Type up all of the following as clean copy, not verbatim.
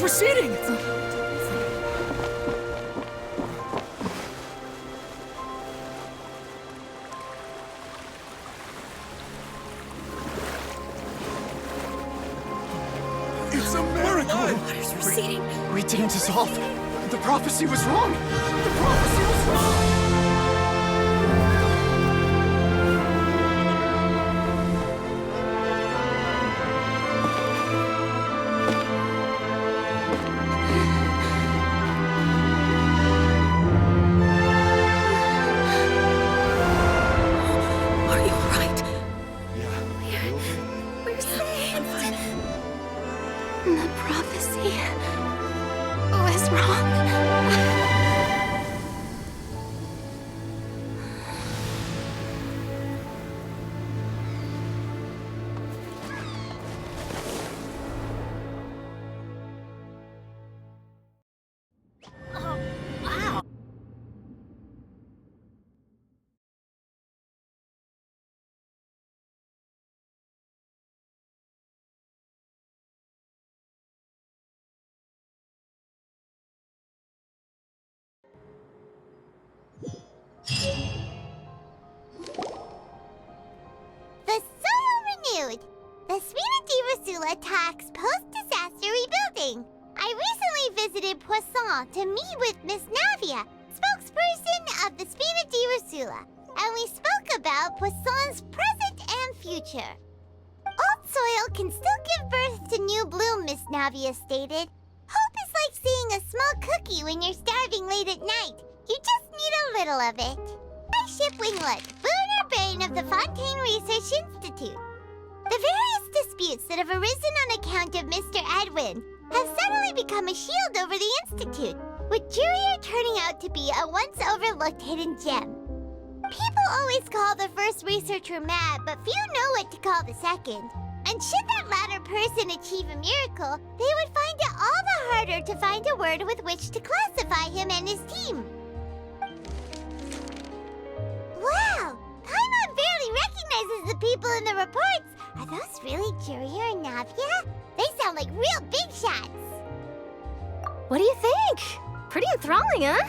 water's receding! It's a miracle! Water's receding. We didn't dissolve. The prophecy was wrong. The prophecy was wrong! The prophecy was wrong. The soil renewed. The Steambird attacks post-disaster rebuilding. I recently visited Poisson to meet with Miss Navia, spokesperson of the Steambird, and we spoke about Poisson's present and future. Old soil can still give birth to new bloom, Miss Navia stated. Hope is like seeing a small cookie when you're starving late at night. You just need a little of it. I ship Winglet, booner brain of the Fontaine Research Institute. The various disputes that have arisen on account of Mr. Edwin have suddenly become a shield over the Institute, with Jurier turning out to be a once overlooked hidden gem. People always call the first researcher mad, but few know what to call the second. And should that latter person achieve a miracle, they would find it all the harder to find a word with which to classify him and his team. Wow! Paimon barely recognizes the people in the reports. Are those really Jurier and Navia? They sound like real big shots. What do you think? Pretty enthralling, huh?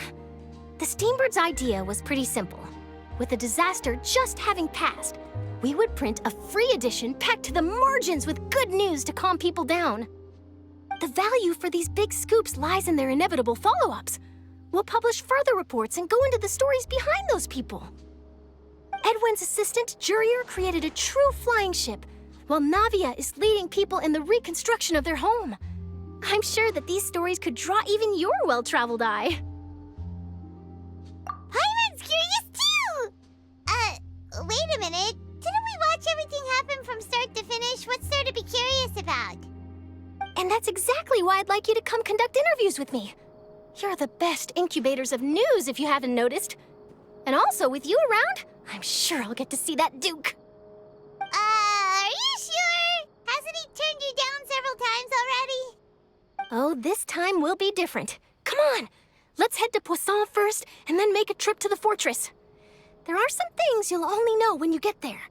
The Steambird's idea was pretty simple. With the disaster just having passed, we would print a free edition packed to the margins with good news to calm people down. The value for these big scoops lies in their inevitable follow-ups. We'll publish further reports and go into the stories behind those people. Edwin's assistant, Jurier, created a true flying ship, while Navia is leading people in the reconstruction of their home. I'm sure that these stories could draw even your well-traveled eye. Paimon's curious too! Wait a minute. Didn't we watch everything happen from start to finish? What's there to be curious about? And that's exactly why I'd like you to come conduct interviews with me. You're the best incubators of news, if you haven't noticed. And also, with you around, I'm sure I'll get to see that Duke. Are you sure? Hasn't he turned you down several times already? Oh, this time will be different. Come on, let's head to Poisson first, and then make a trip to the fortress. There are some things you'll only know when you get there.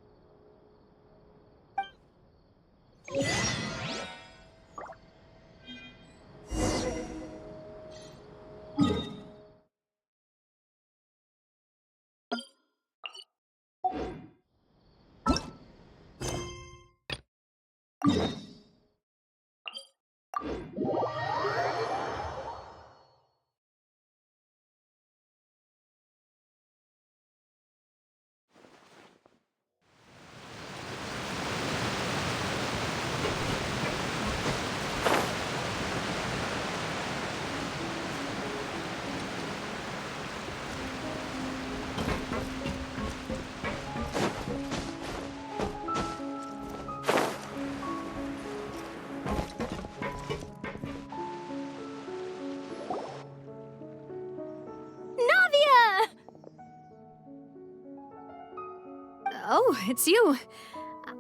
Oh, it's you.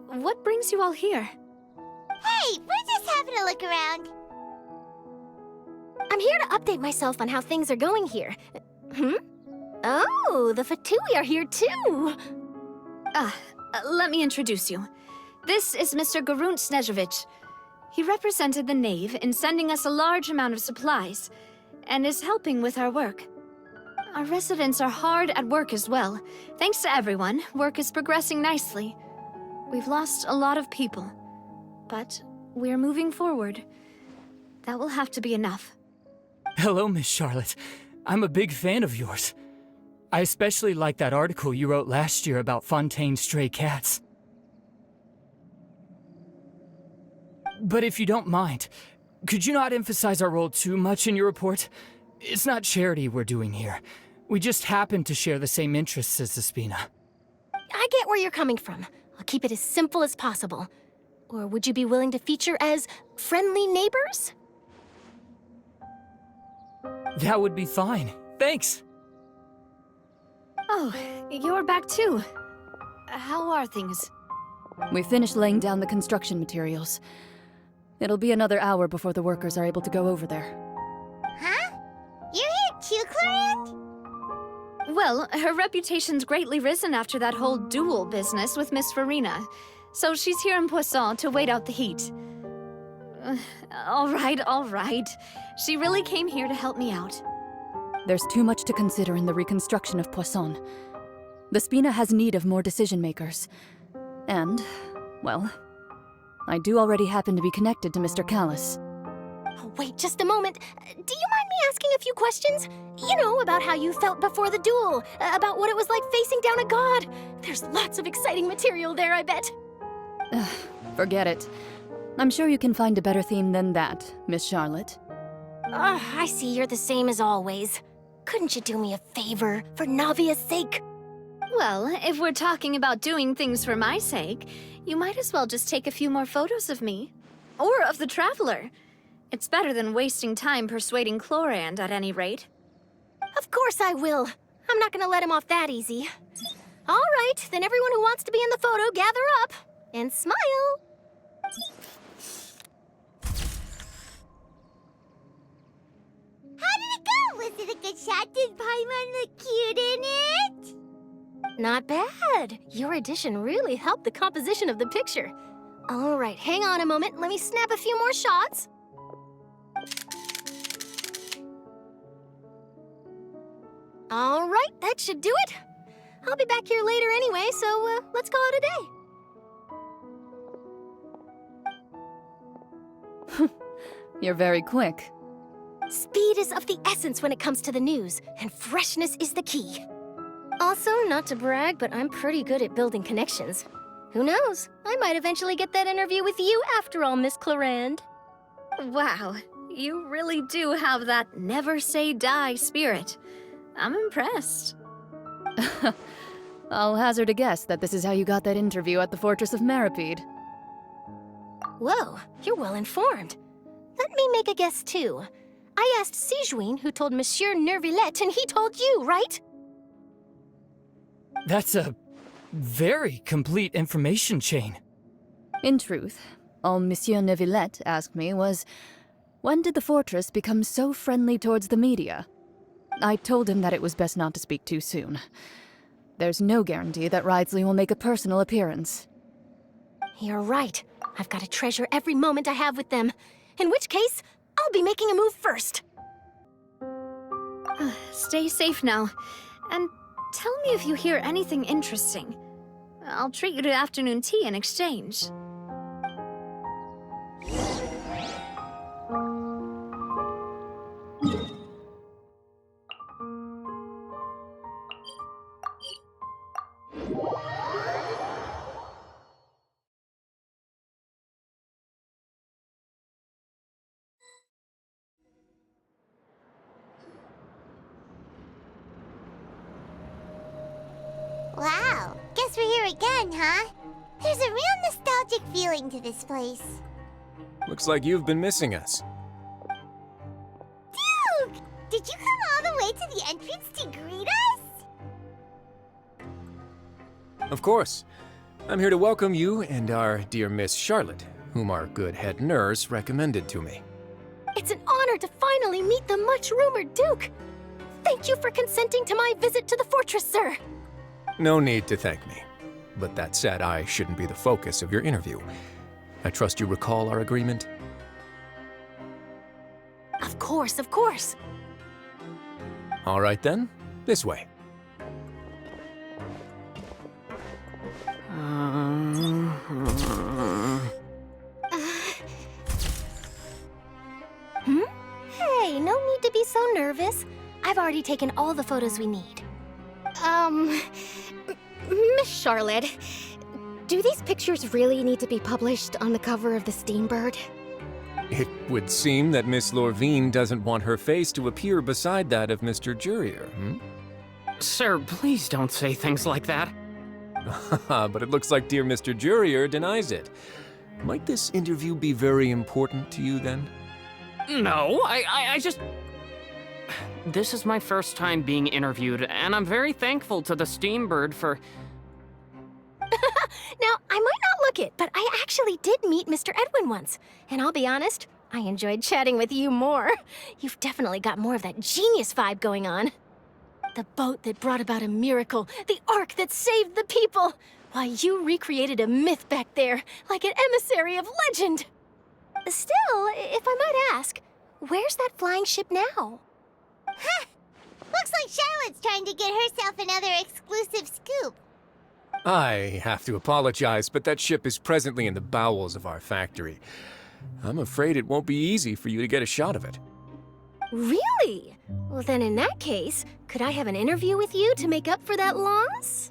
What brings you all here? Hey, we're just having a look around. I'm here to update myself on how things are going here. Oh, the Fatui are here too. Let me introduce you. This is Mr. Garunt Snežević. He represented the Knave in sending us a large amount of supplies, and is helping with our work. Our residents are hard at work as well. Thanks to everyone, work is progressing nicely. We've lost a lot of people, but we're moving forward. That will have to be enough. Hello, Miss Charlotte. I'm a big fan of yours. I especially like that article you wrote last year about Fontaine's stray cats. But if you don't mind, could you not emphasize our role too much in your report? It's not charity we're doing here. We just happen to share the same interests as the Spina. I get where you're coming from. I'll keep it as simple as possible. Or would you be willing to feature as friendly neighbors? That would be fine. Thanks. Oh, you're back too. How are things? We finished laying down the construction materials. It'll be another hour before the workers are able to go over there. Huh? You're here too, Clorinde? Well, her reputation's greatly risen after that whole duel business with Miss Farina, so she's here in Poisson to wait out the heat. All right. She really came here to help me out. There's too much to consider in the reconstruction of Poisson. The Spina has need of more decision-makers. And, well, I do already happen to be connected to Mr. Callis. Oh, wait just a moment. Do you mind me asking a few questions? You know, about how you felt before the duel, about what it was like facing down a god. There's lots of exciting material there, I bet. Forget it. I'm sure you can find a better theme than that, Miss Charlotte. I see you're the same as always. Couldn't you do me a favor, for Navia's sake? Well, if we're talking about doing things for my sake, you might as well just take a few more photos of me. Or of the Traveler. It's better than wasting time persuading Clorinde, at any rate. Of course I will. I'm not gonna let him off that easy. All right, then everyone who wants to be in the photo, gather up. And smile. How did it go? Was it a good shot? Did Paimon look cute in it? Not bad. Your addition really helped the composition of the picture. All right, hang on a moment. Let me snap a few more shots. All right, that should do it. I'll be back here later anyway, so let's call it a day. You're very quick. Speed is of the essence when it comes to the news, and freshness is the key. Also, not to brag, but I'm pretty good at building connections. Who knows? I might eventually get that interview with you after all, Miss Clorinde. Wow, you really do have that never say die spirit. I'm impressed. I'll hazard a guess that this is how you got that interview at the Fortress of Meripede. Whoa, you're well informed. Let me make a guess, too. I asked Sijuin, who told Monsieur Nervillette, and he told you, right? That's a very complete information chain. In truth, all Monsieur Neuvillette asked me was, when did the fortress become so friendly towards the media? I told him that it was best not to speak too soon. There's no guarantee that Ridsley will make a personal appearance. You're right. I've got to treasure every moment I have with them. In which case, I'll be making a move first. Stay safe now, and tell me if you hear anything interesting. I'll treat you to afternoon tea in exchange. Wow, guess we're here again, huh? There's a real nostalgic feeling to this place. Looks like you've been missing us. Duke! Did you come all the way to the entrance to greet us? Of course. I'm here to welcome you and our dear Miss Charlotte, whom our good head nurse recommended to me. It's an honor to finally meet the much-rumored Duke. Thank you for consenting to my visit to the fortress, sir. No need to thank me. But that said, I shouldn't be the focus of your interview. I trust you recall our agreement? Of course, of course. All right then, this way. Hey, no need to be so nervous. I've already taken all the photos we need. Miss Charlotte, do these pictures really need to be published on the cover of the Steambird? It would seem that Miss Lorvine doesn't want her face to appear beside that of Mr. Jurier, Sir, please don't say things like that. But it looks like dear Mr. Jurier denies it. Might this interview be very important to you then? No, I just... This is my first time being interviewed, and I'm very thankful to the Steambird for... Now, I might not look it, but I actually did meet Mr. Edwin once. And I'll be honest, I enjoyed chatting with you more. You've definitely got more of that genius vibe going on. The boat that brought about a miracle, the ark that saved the people. Why, you recreated a myth back there, like an emissary of legend. Still, if I might ask, where's that flying ship now? Huh! Looks like Charlotte's trying to get herself another exclusive scoop. I have to apologize, but that ship is presently in the bowels of our factory. I'm afraid it won't be easy for you to get a shot of it. Really? Well, then in that case, could I have an interview with you to make up for that loss?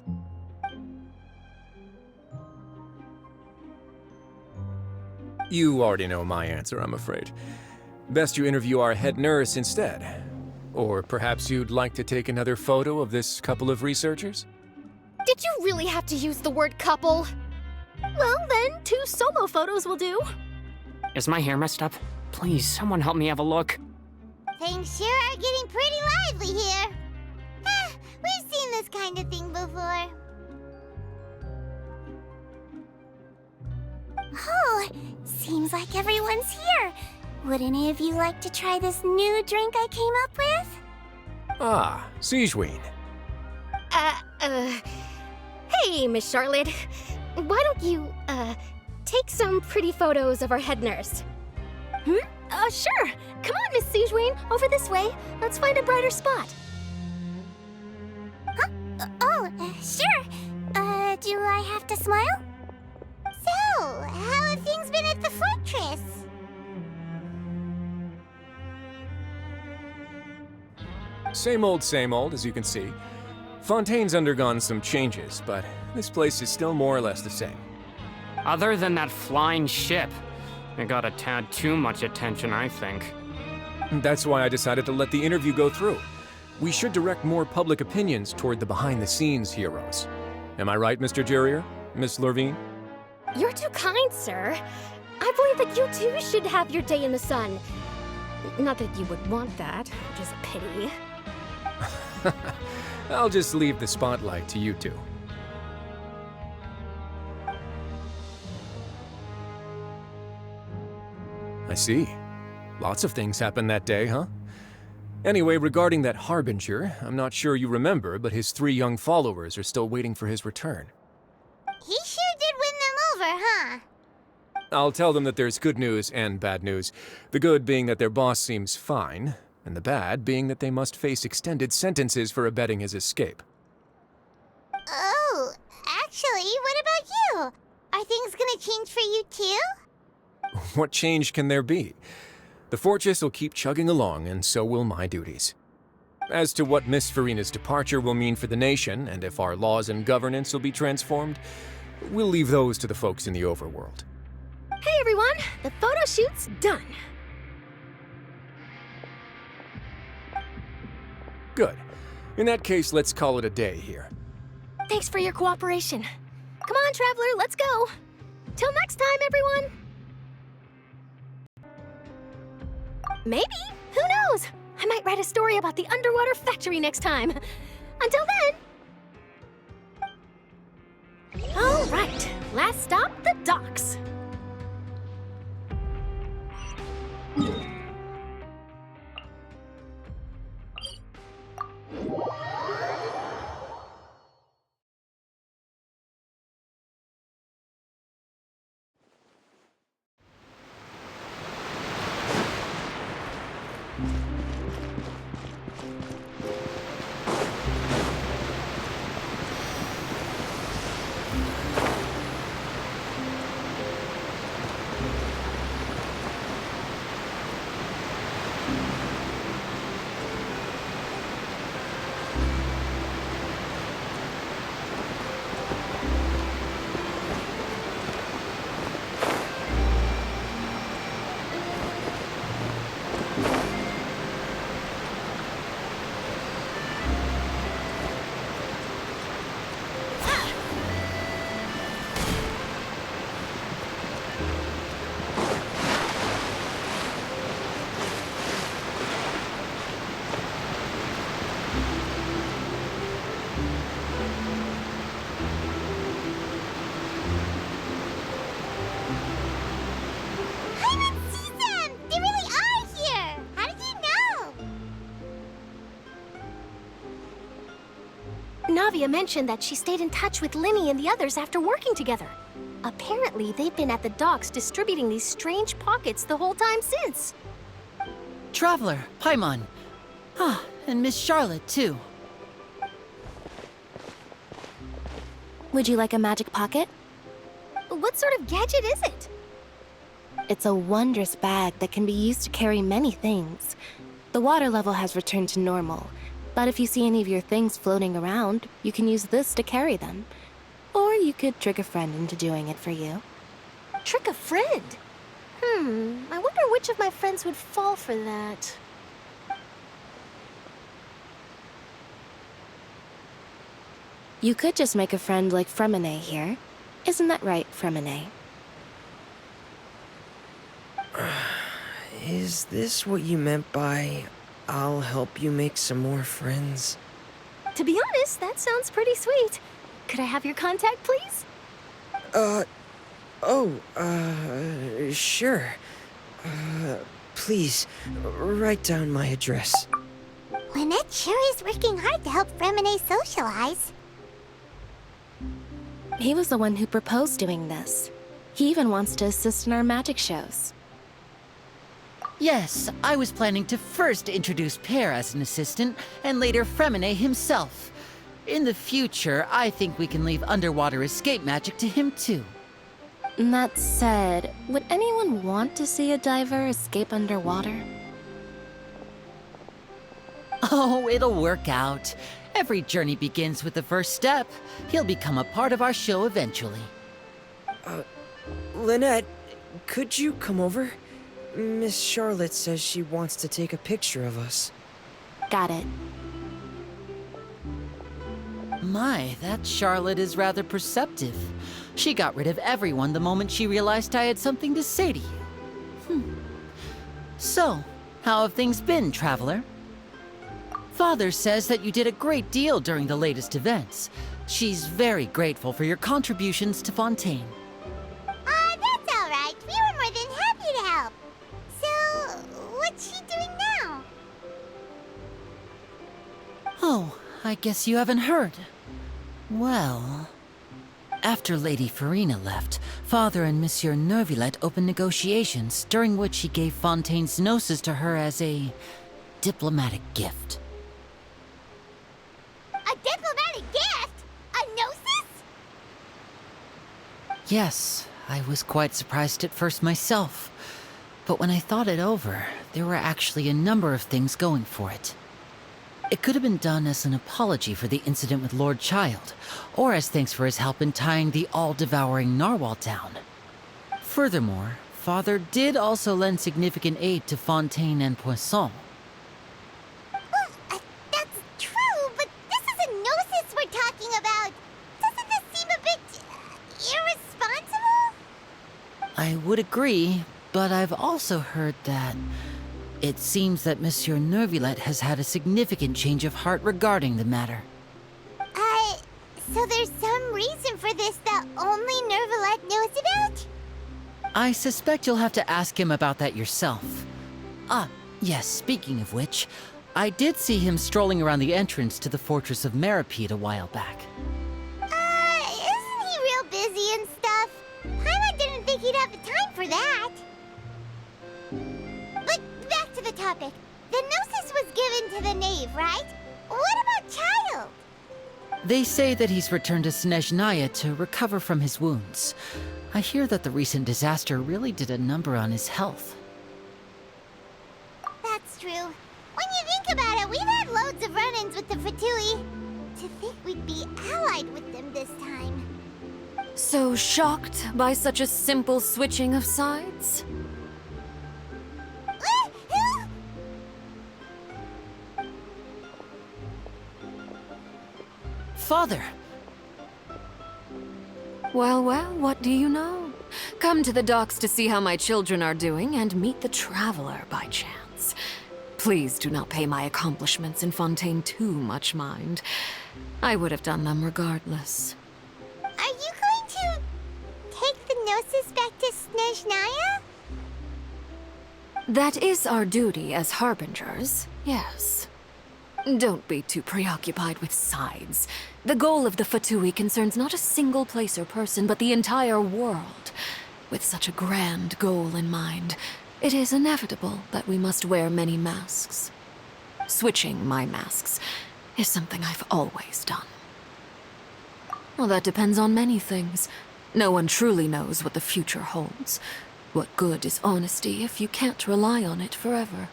You already know my answer, I'm afraid. Best you interview our head nurse instead. Or perhaps you'd like to take another photo of this couple of researchers? Did you really have to use the word couple? Well, then 2 solo photos will do. Is my hair messed up? Please, someone help me have a look. Things sure are getting pretty lively here. We've seen this kind of thing before. Oh, seems like everyone's here. Would any of you like to try this new drink I came up with? Ah, Siegeween. Hey, Miss Charlotte. Why don't you, take some pretty photos of our head nurse? Sure. Come on, Miss Siegeween, over this way. Let's find a brighter spot. Huh? Sure. Do I have to smile? So, how have things been at the fortress? Same old, as you can see. Fontaine's undergone some changes, but this place is still more or less the same. Other than that flying ship, it got a tad too much attention, I think. That's why I decided to let the interview go through. We should direct more public opinions toward the behind-the-scenes heroes. Am I right, Mr. Jurier? Miss Lorvine? You're too kind, sir. I believe that you too should have your day in the sun. Not that you would want that, which is a pity. I'll just leave the spotlight to you two. I see. Lots of things happened that day, huh? Anyway, regarding that Harbinger, I'm not sure you remember, but his 3 young followers are still waiting for his return. He sure did win them over, huh? I'll tell them that there's good news and bad news. The good being that their boss seems fine, and the bad being that they must face extended sentences for abetting his escape. Oh, actually, what about you? Are things gonna change for you too? What change can there be? The fortress will keep chugging along, and so will my duties. As to what Miss Farina's departure will mean for the nation, and if our laws and governance will be transformed, we'll leave those to the folks in the overworld. Hey everyone, the photo shoot's done. Good. In that case, let's call it a day here. Thanks for your cooperation. Come on, Traveler, let's go. Till next time, everyone. Maybe. Who knows? I might write a story about the underwater factory next time. Until then. All right, last stop, the docks. I didn't see them! They really are here! How did you know? Navia mentioned that she stayed in touch with Linny and the others after working together. Apparently, they've been at the docks distributing these strange pockets the whole time since. Traveler, Paimon. Ah, and Miss Charlotte, too. Would you like a magic pocket? What sort of gadget is it? It's a wondrous bag that can be used to carry many things. The water level has returned to normal, but if you see any of your things floating around, you can use this to carry them. Or you could trick a friend into doing it for you. Trick a friend? I wonder which of my friends would fall for that. You could just make a friend like Fremine here. Isn't that right, Fremine? Is this what you meant by, I'll help you make some more friends? To be honest, that sounds pretty sweet. Could I have your contact, please? Sure. Please, write down my address. Lynette sure is working hard to help Fremine socialize. He was the one who proposed doing this. He even wants to assist in our magic shows. Yes, I was planning to first introduce Pear as an assistant, and later Fremine himself. In the future, I think we can leave underwater escape magic to him too. That said, would anyone want to see a diver escape underwater? Oh, it'll work out. Every journey begins with the first step. He'll become a part of our show eventually. Lynette, could you come over? Miss Charlotte says she wants to take a picture of us. Got it. My, that Charlotte is rather perceptive. She got rid of everyone the moment she realized I had something to say to you. So, how have things been, Traveler? Father says that you did a great deal during the latest events. She's very grateful for your contributions to Fontaine. That's all right. We were more than happy to help. So, what's she doing now? Oh, I guess you haven't heard. Well, after Lady Farina left, Father and Monsieur Neuvillette opened negotiations, during which he gave Fontaine's gnosis to her as a diplomatic gift. A diplomatic gift? A gnosis? Yes, I was quite surprised at first myself. But when I thought it over, there were actually a number of things going for it. It could have been done as an apology for the incident with Lord Child, or as thanks for his help in tying the all-devouring narwhal down. Furthermore, Father did also lend significant aid to Fontaine and Poisson. Well, that's true, but this is a gnosis we're talking about. Doesn't this seem a bit irresponsible? I would agree, but I've also heard that it seems that Monsieur Neuvillette has had a significant change of heart regarding the matter. So there's some reason for this that only Neuvillette knows about? I suspect you'll have to ask him about that yourself. Ah, yes, speaking of which, I did see him strolling around the entrance to the Fortress of Meripede a while back. Isn't he real busy and stuff? Paimon didn't think he'd have the time for that. But back to the topic. The Gnosis was given to the knave, right? What about Child? They say that he's returned to Snezhnaya to recover from his wounds. I hear that the recent disaster really did a number on his health. That's true. When you think about it, we've had loads of run-ins with the Fatui. To think we'd be allied with them this time. So shocked by such a simple switching of sides? Father! Well, well, what do you know? Come to the docks to see how my children are doing and meet the Traveler by chance. Please do not pay my accomplishments in Fontaine too much mind. I would have done them regardless. Are you going to take the Gnosis back to Snezhnaya? That is our duty as Harbingers, yes. Don't be too preoccupied with sides. The goal of the Fatui concerns not a single place or person, but the entire world. With such a grand goal in mind, it is inevitable that we must wear many masks. Switching my masks is something I've always done. Well, that depends on many things. No one truly knows what the future holds. What good is honesty if you can't rely on it forever?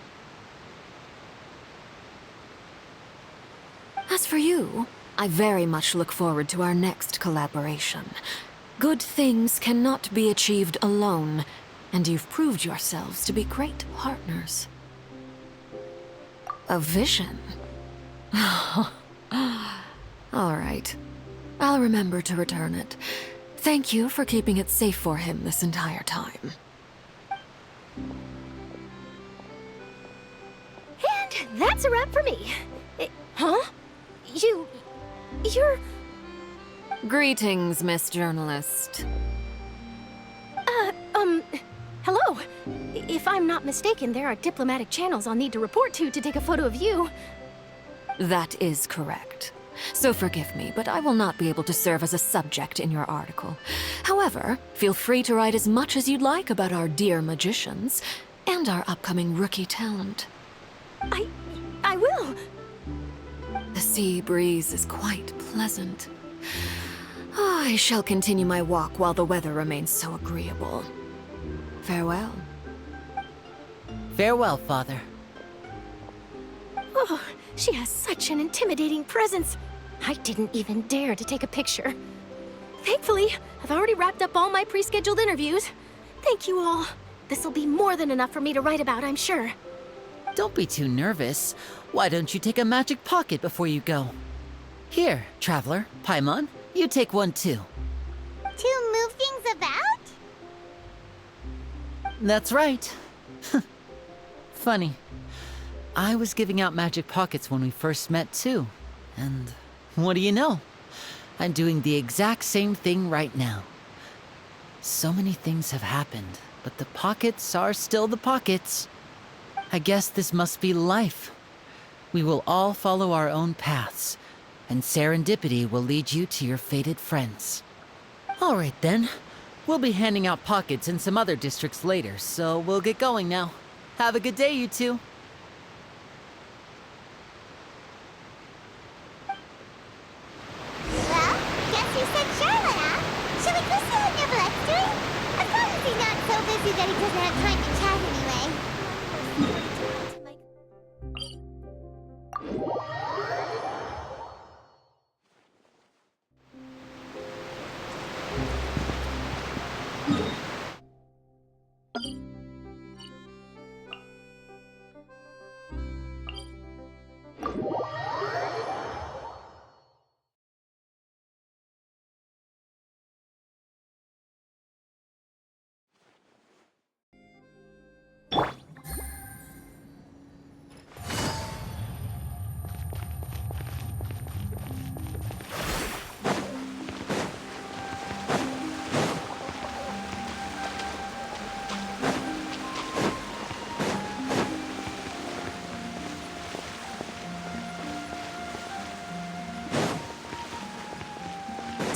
As for you, I very much look forward to our next collaboration. Good things cannot be achieved alone, and you've proved yourselves to be great partners. A vision? All right. I'll remember to return it. Thank you for keeping it safe for him this entire time. And that's a wrap for me. Huh? You're... Greetings, Miss Journalist. Hello. If I'm not mistaken, there are diplomatic channels I'll need to report to take a photo of you. That is correct. So forgive me, but I will not be able to serve as a subject in your article. However, feel free to write as much as you'd like about our dear magicians and our upcoming rookie talent. I will. The sea breeze is quite pleasant. I shall continue my walk while the weather remains so agreeable. Farewell. Farewell, Father. Oh, she has such an intimidating presence. I didn't even dare to take a picture. Thankfully, I've already wrapped up all my pre-scheduled interviews. Thank you all. This'll be more than enough for me to write about, I'm sure. Don't be too nervous. Why don't you take a magic pocket before you go? Here, Traveler, Paimon, you take one too. To move things about? That's right. Funny. I was giving out magic pockets when we first met too. And what do you know? I'm doing the exact same thing right now. So many things have happened, but the pockets are still the pockets. I guess this must be life. We will all follow our own paths, and serendipity will lead you to your fated friends. All right then. We'll be handing out pockets in some other districts later, so we'll get going now. Have a good day, you two. Well, guess you said Charlotte, huh? Should we go see what Neverlette's doing? As long as he's not so busy that he doesn't have time to chat anyway.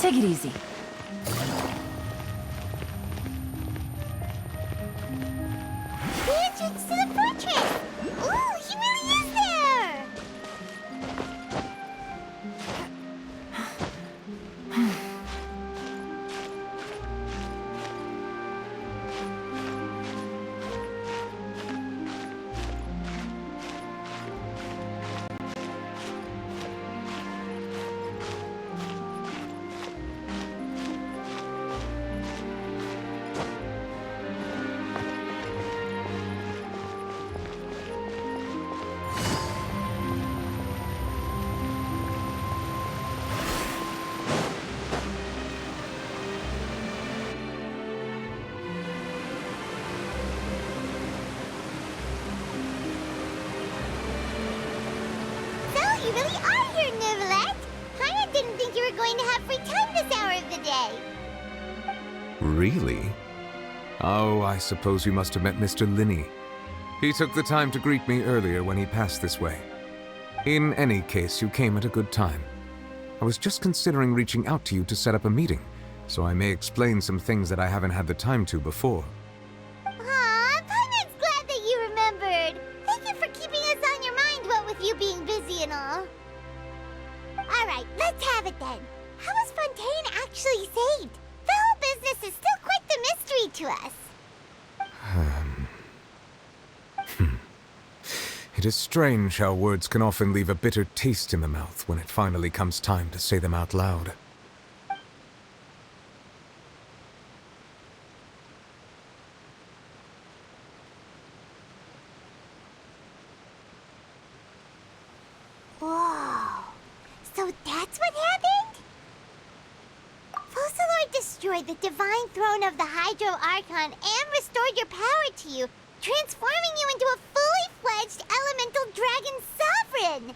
Take it easy. The entrance to the fortress! Ooh, he really going to have free time this hour of the day. Really? Oh, I suppose you must have met Mr. Linney. He took the time to greet me earlier when he passed this way. In any case, you came at a good time. I was just considering reaching out to you to set up a meeting, so I may explain some things that I haven't had the time to before. Aw, Paimon's glad that you remembered. Thank you for keeping us on your mind, what with you being busy and all. Alright, let's have it then. How was Fontaine actually saved? The whole business is still quite the mystery to us. It is strange how words can often leave a bitter taste in the mouth when it finally comes time to say them out loud. Whoa. So that's what happened? Focalor destroyed the divine throne of the Hydro Archon and restored your power to you, transforming you into a fully fledged elemental dragon sovereign.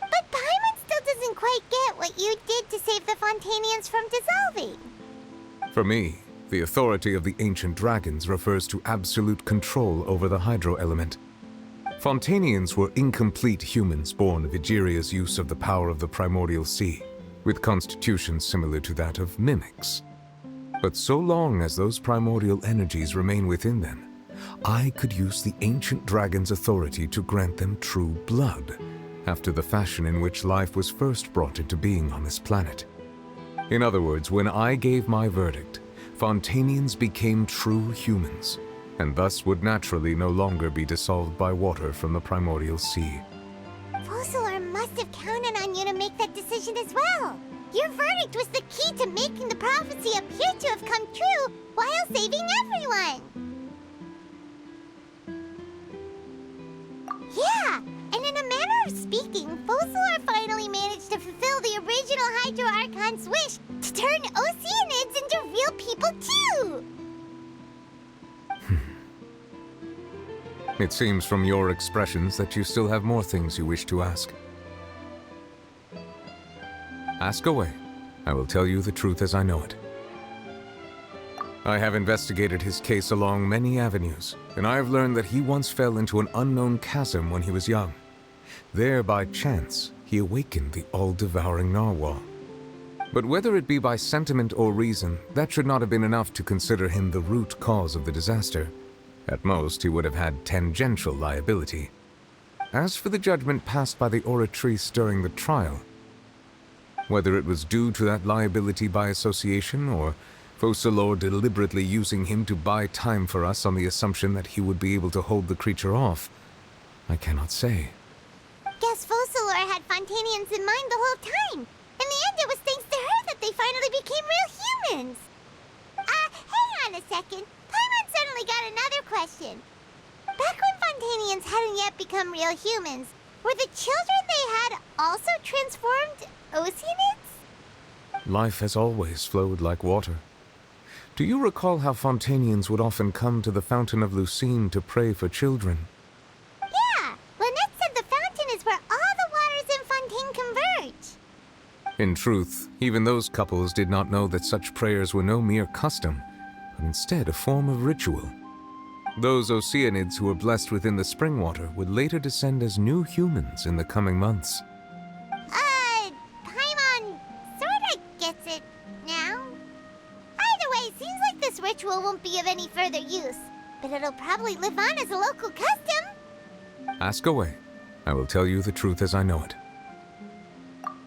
But Paimon still doesn't quite get what you did to save the Fontainians from dissolving. For me, the authority of the ancient dragons refers to absolute control over the hydro element. Fontainians were incomplete humans born of Egeria's use of the power of the primordial sea, with constitutions similar to that of mimics. But so long as those primordial energies remain within them, I could use the ancient dragon's authority to grant them true blood, after the fashion in which life was first brought into being on this planet. In other words, when I gave my verdict, Fontainians became true humans, and thus would naturally no longer be dissolved by water from the primordial sea. Focalor must have counted on you to make that decision as well. Your verdict was the key to making the prophecy appear to have come true while saving everyone. Yeah, and in a manner of speaking, Focalor finally managed to fulfill the original Hydro Archon's wish to turn Oceanids into real people too! It seems from your expressions that you still have more things you wish to ask. Ask away. I will tell you the truth as I know it. I have investigated his case along many avenues, and I have learned that he once fell into an unknown chasm when he was young. There, by chance, he awakened the all-devouring narwhal. But whether it be by sentiment or reason, that should not have been enough to consider him the root cause of the disaster. At most, he would have had tangential liability. As for the judgment passed by the oratrice during the trial, whether it was due to that liability by association, or Focalor deliberately using him to buy time for us on the assumption that he would be able to hold the creature off, I cannot say. Guess Focalor had Fontainians in mind the whole time. In the end, it was thanks to her that they finally became real humans. Hang on a second. Paimon suddenly got another question. Back when Fontainians hadn't yet become real humans, were the children they had also transformed Oceanids? Life has always flowed like water. Do you recall how Fontainians would often come to the Fountain of Lucine to pray for children? Yeah! Lynette said the fountain is where all the waters in Fontaine converge. In truth, even those couples did not know that such prayers were no mere custom, but instead a form of ritual. Those Oceanids who were blessed within the spring water would later descend as new humans in the coming months. Paimon sorta gets it now. Either way, seems like this ritual won't be of any further use, but it'll probably live on as a local custom. Ask away. I will tell you the truth as I know it.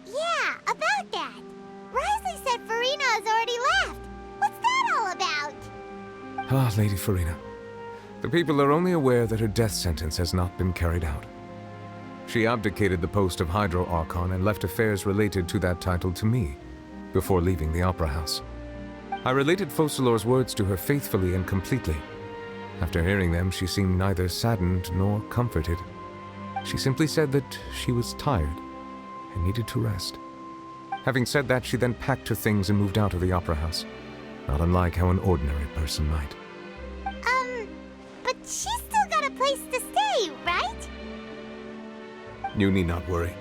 Yeah, about that. Risley said Farina has already left. What's that all about? Ah, Lady Farina. The people are only aware that her death sentence has not been carried out. She abdicated the post of Hydro Archon and left affairs related to that title to me, before leaving the Opera House. I related Focalor's words to her faithfully and completely. After hearing them, she seemed neither saddened nor comforted. She simply said that she was tired and needed to rest. Having said that, she then packed her things and moved out of the Opera House, not unlike how an ordinary person might. But she's still got a place to stay, right? You need not worry.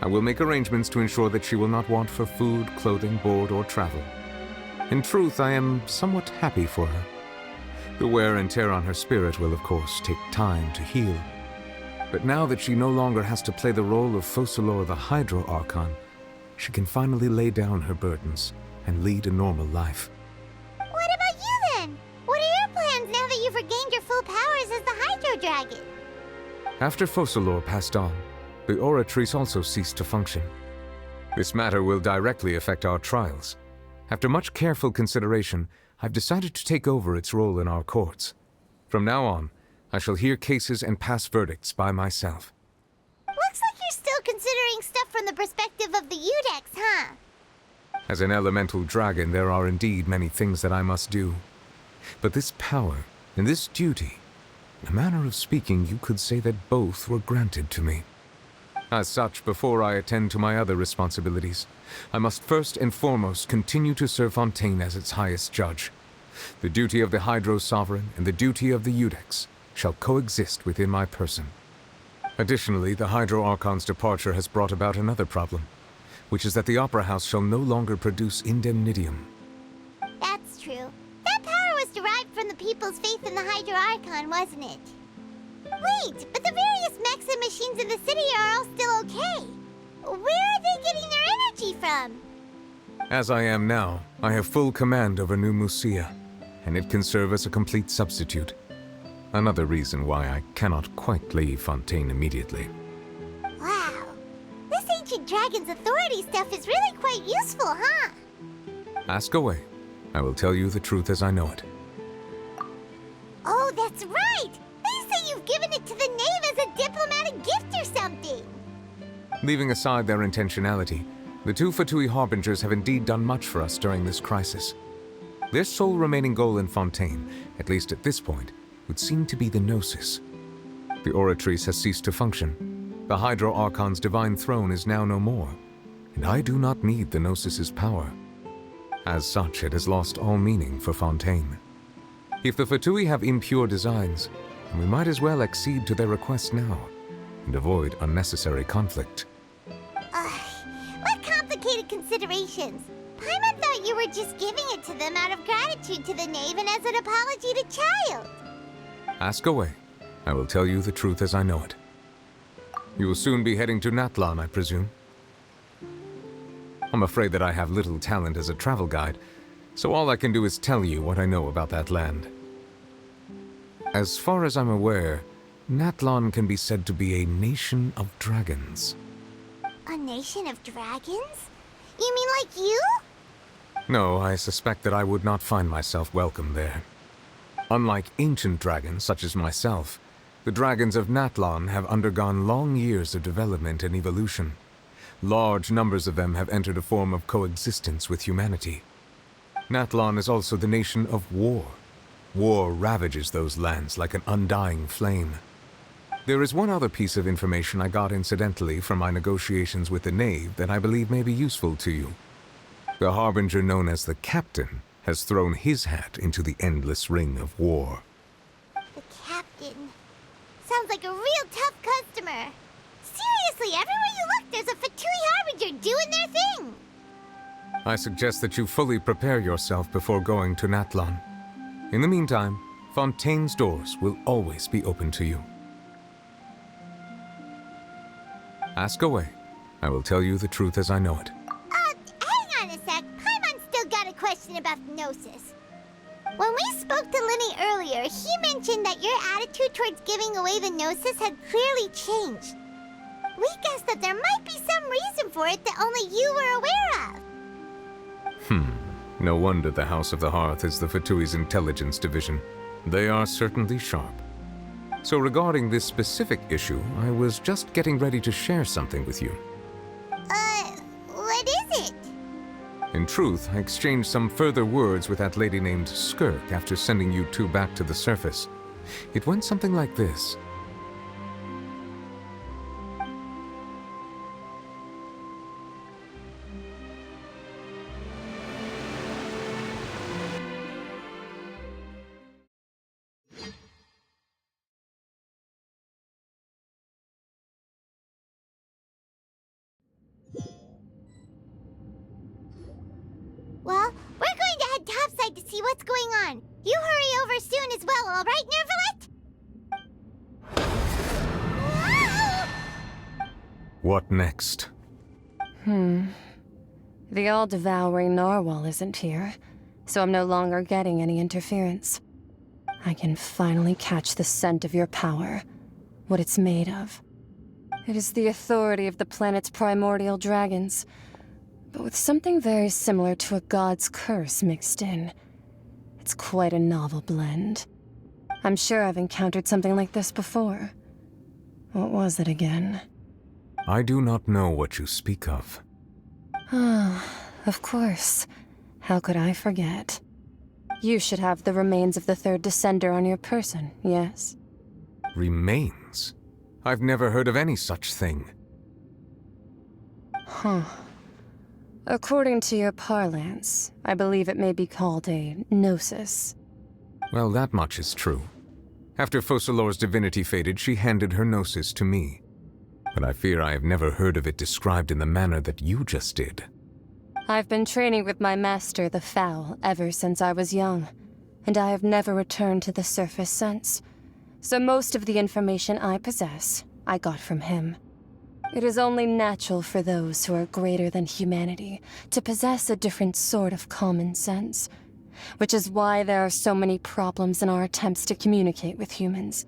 I will make arrangements to ensure that she will not want for food, clothing, board, or travel. In truth, I am somewhat happy for her. The wear and tear on her spirit will, of course, take time to heal. But now that she no longer has to play the role of Focalor the Hydro Archon, she can finally lay down her burdens and lead a normal life. What about you then? What are your plans now that you've regained your full powers as the Hydro Dragon? After Focalor passed on, the Oratrice also ceased to function. This matter will directly affect our trials. After much careful consideration, I've decided to take over its role in our courts. From now on, I shall hear cases and pass verdicts by myself. Looks like you're still considering stuff from the perspective of the Udex, huh? As an elemental dragon, there are indeed many things that I must do. But this power and this duty, in a manner of speaking, you could say that both were granted to me. As such, before I attend to my other responsibilities, I must first and foremost continue to serve Fontaine as its highest judge. The duty of the Hydro Sovereign and the duty of the Udex shall coexist within my person. Additionally, the Hydro Archon's departure has brought about another problem, which is that the Opera House shall no longer produce indemnitium. That's true. That power was derived from the people's faith in the Hydro Archon, wasn't it? Wait, but the various mechs and machines in the city are all still okay. Where are they getting their energy from? As I am now, I have full command over New Musia, and it can serve as a complete substitute. Another reason why I cannot quite leave Fontaine immediately. Wow. This ancient dragon's authority stuff is really quite useful, huh? Ask away. I will tell you the truth as I know it. Oh, that's right! They say you've given it to the knave as a diplomatic gift or something! Leaving aside their intentionality, the two Fatui Harbingers have indeed done much for us during this crisis. Their sole remaining goal in Fontaine, at least at this point, would seem to be the Gnosis. The Oratrice has ceased to function. The Hydro Archon's divine throne is now no more, and I do not need the Gnosis's power. As such, it has lost all meaning for Fontaine. If the Fatui have impure designs, we might as well accede to their request now, and avoid unnecessary conflict. What complicated considerations! Paimon thought you were just giving it to them out of gratitude to the knave and as an apology to Child. Ask away. I will tell you the truth as I know it. You will soon be heading to Natlan, I presume? I'm afraid that I have little talent as a travel guide, so all I can do is tell you what I know about that land. As far as I'm aware, Natlan can be said to be a nation of dragons. A nation of dragons? You mean like you? No, I suspect that I would not find myself welcome there. Unlike ancient dragons such as myself, the dragons of Natlan have undergone long years of development and evolution. Large numbers of them have entered a form of coexistence with humanity. Natlan is also the nation of war. War ravages those lands like an undying flame. There is one other piece of information I got incidentally from my negotiations with the knave that I believe may be useful to you. The harbinger known as the Captain has thrown his hat into the endless ring of war. The Captain. Sounds like a real tough customer. Seriously, everywhere you look, there's a Fatui Harbinger doing their thing. I suggest that you fully prepare yourself before going to Natlan. In the meantime, Fontaine's doors will always be open to you. Ask away. I will tell you the truth as I know it. Hang on a sec. Paimon's still got a question about Gnosis. When we spoke to Linny earlier, he mentioned that your attitude towards giving away the Gnosis had clearly changed. We guessed that there might be some reason for it that only you were aware of. No wonder the House of the Hearth is the Fatui's intelligence division. They are certainly sharp. So regarding this specific issue, I was just getting ready to share something with you. What is it? In truth, I exchanged some further words with that lady named Skirk after sending you two back to the surface. It went something like this. Well, we're going to head topside to see what's going on. You hurry over soon as well, all right, Nervalet? What next? The all-devouring narwhal isn't here, so I'm no longer getting any interference. I can finally catch the scent of your power, what it's made of. It is the authority of the planet's primordial dragons, but with something very similar to a god's curse mixed in. It's quite a novel blend. I'm sure I've encountered something like this before. What was it again? I do not know what you speak of. Of course. How could I forget? You should have the remains of the third descender on your person, yes? Remains? I've never heard of any such thing. According to your parlance, I believe it may be called a gnosis. Well, that much is true. After Focalor's divinity faded, she handed her gnosis to me. But I fear I have never heard of it described in the manner that you just did. I've been training with my master, the Foul, ever since I was young, and I have never returned to the surface since. So most of the information I possess, I got from him. It is only natural for those who are greater than humanity to possess a different sort of common sense, which is why there are so many problems in our attempts to communicate with humans.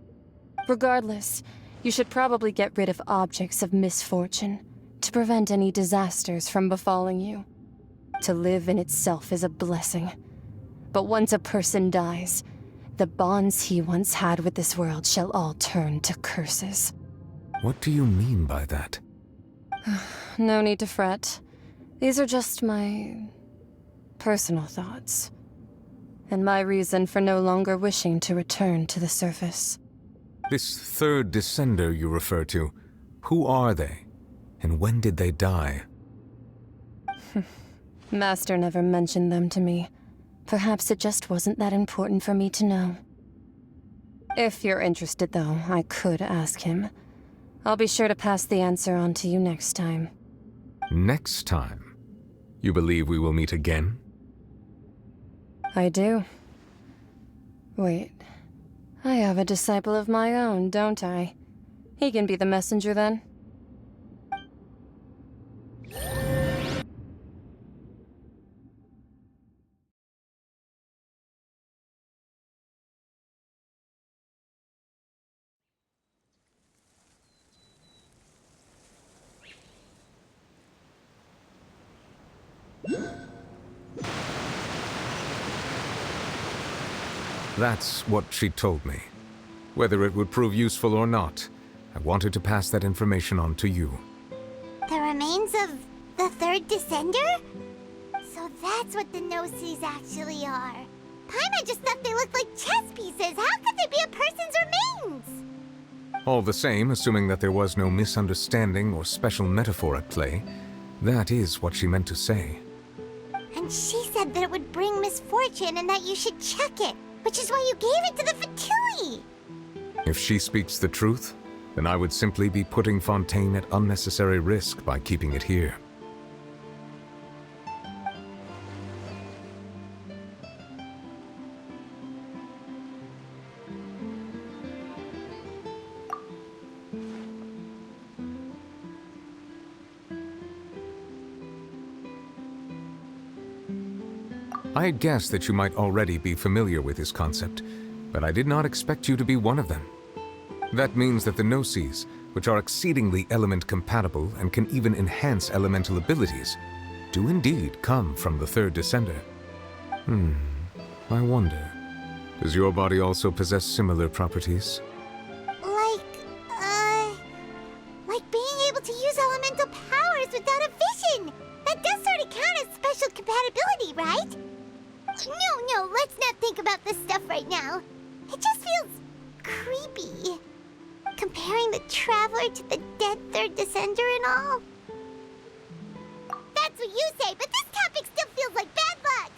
Regardless, you should probably get rid of objects of misfortune to prevent any disasters from befalling you. To live in itself is a blessing. But once a person dies, the bonds he once had with this world shall all turn to curses. What do you mean by that? No need to fret. These are just my personal thoughts, and my reason for no longer wishing to return to the surface. This third descender you refer to, who are they? And when did they die? Master never mentioned them to me. Perhaps it just wasn't that important for me to know. If you're interested, though, I could ask him. I'll be sure to pass the answer on to you next time. Next time? You believe we will meet again? I do. Wait. I have a disciple of my own, don't I? He can be the messenger then. That's what she told me. Whether it would prove useful or not, I wanted to pass that information on to you. The remains of the third descender? So that's what the Gnosis actually are. Paimon just thought they looked like chess pieces. How could they be a person's remains? All the same, assuming that there was no misunderstanding or special metaphor at play, that is what she meant to say. And she said that it would bring misfortune and that you should check it, which is why you gave it to the Fatui. If she speaks the truth, then I would simply be putting Fontaine at unnecessary risk by keeping it here. I had guessed that you might already be familiar with this concept, but I did not expect you to be one of them. That means that the Gnosis, which are exceedingly element-compatible and can even enhance elemental abilities, do indeed come from the third descender. I wonder, does your body also possess similar properties? Like being able to use elemental powers without a vision. That does sort of count as special compatibility, right? No, let's not think about this stuff right now. It just feels creepy. Comparing the Traveler to the dead third descender and all. That's what you say, but this topic still feels like bad luck.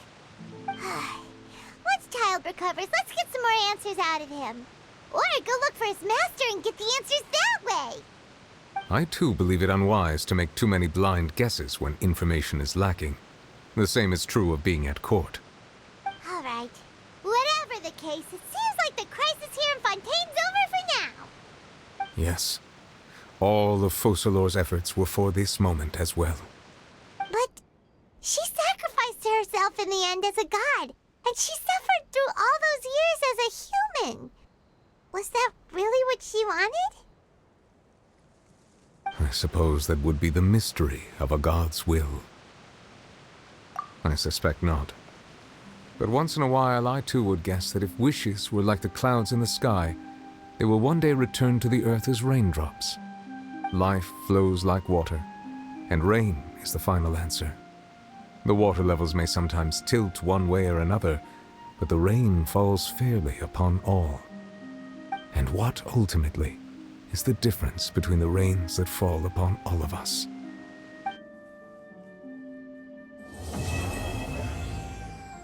Once Child recovers, let's get some more answers out of him. Or go look for his master and get the answers that way. I too believe it unwise to make too many blind guesses when information is lacking. The same is true of being at court. All right. Whatever the case, it seems like the crisis here in Fontaine's over for now. Yes. All of Focalor's efforts were for this moment as well. But she sacrificed herself in the end as a god, and she suffered through all those years as a human. Was that really what she wanted? I suppose that would be the mystery of a god's will. I suspect not. But once in a while I too would guess that if wishes were like the clouds in the sky, they will one day return to the earth as raindrops. Life flows like water, and rain is the final answer. The water levels may sometimes tilt one way or another, but the rain falls fairly upon all. And what, ultimately, is the difference between the rains that fall upon all of us?